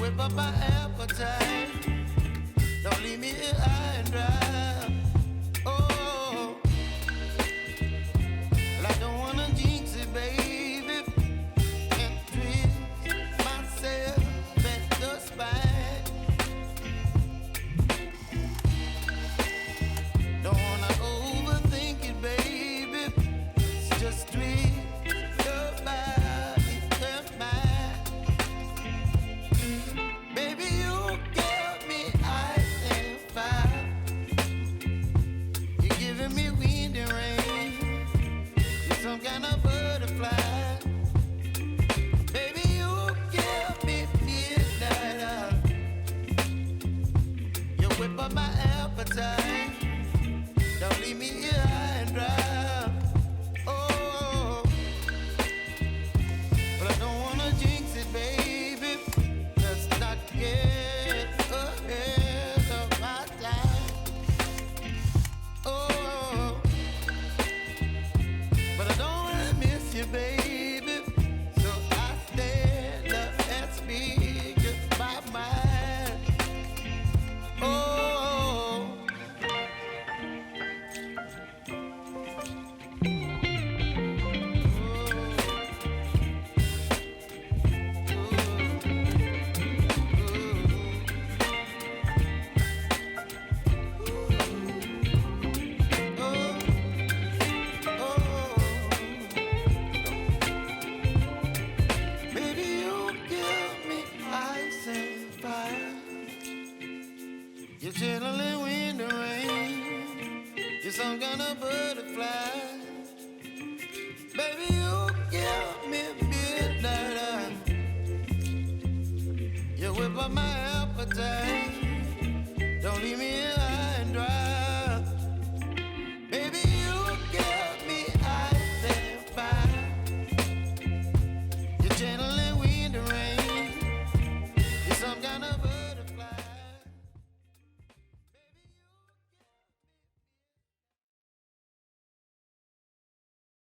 whip up my appetite. Don't leave me here high and dry. Oh, well, I don't wanna jinx it, baby, and twist myself at the spine. Don't wanna overthink it, baby. It's just twist your body and mine. Baby, you give me ice and fire. You're giving me wind and rain. You're some kind of butterfly. Baby, you give me midnight. You whip up my appetite. Don't leave me here high and dry. Oh, but I don't wanna jinx it, baby. Let's not get ahead of my time. Oh, but I don't wanna miss you, baby. So I stand up and speak just my mind. Oh. Baby, you give me ice and fire. You're chilling wind and rain. You're some kind of butterfly. Baby, you give me midnight. You whip up my appetite. Don't leave me here